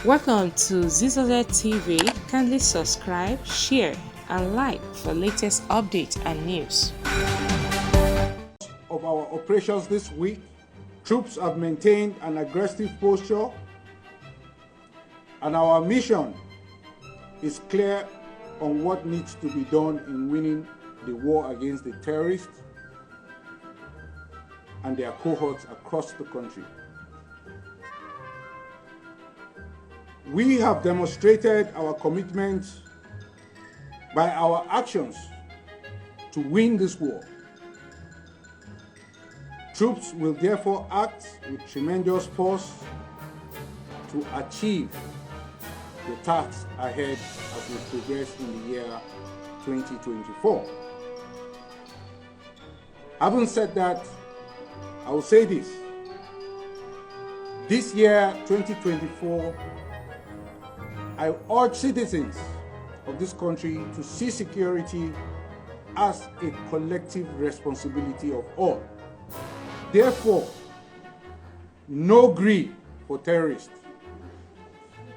Welcome to Zisodel TV. Kindly subscribe, share, and like for latest updates and news. Of our operations this week, troops have maintained an aggressive posture, and our mission is clear on what needs to be done in winning the war against the terrorists and their cohorts across the country. We have demonstrated our commitment by our actions to win this war. Troops will therefore act with tremendous force to achieve the tasks ahead as we progress in the year 2024. Having said that, I will say this. This year, 2024, I urge citizens of this country to see security as a collective responsibility of all. Therefore, no gree for terrorists,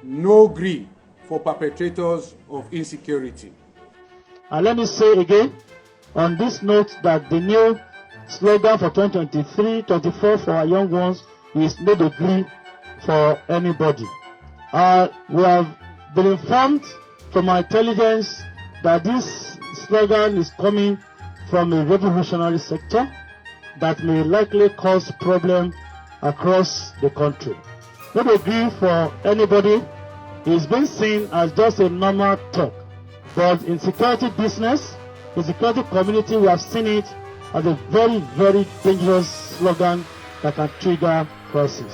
no gree for perpetrators of insecurity. And let me say again, on this note, that the new slogan for 2023-24 for our young ones is no gree for anybody. We have been informed from our intelligence that this slogan is coming from a revolutionary sector that may likely cause problems across the country. No gree for anybody is being seen as just a normal talk, but in security business, in security community, we have seen it as a very, very dangerous slogan that can trigger crisis.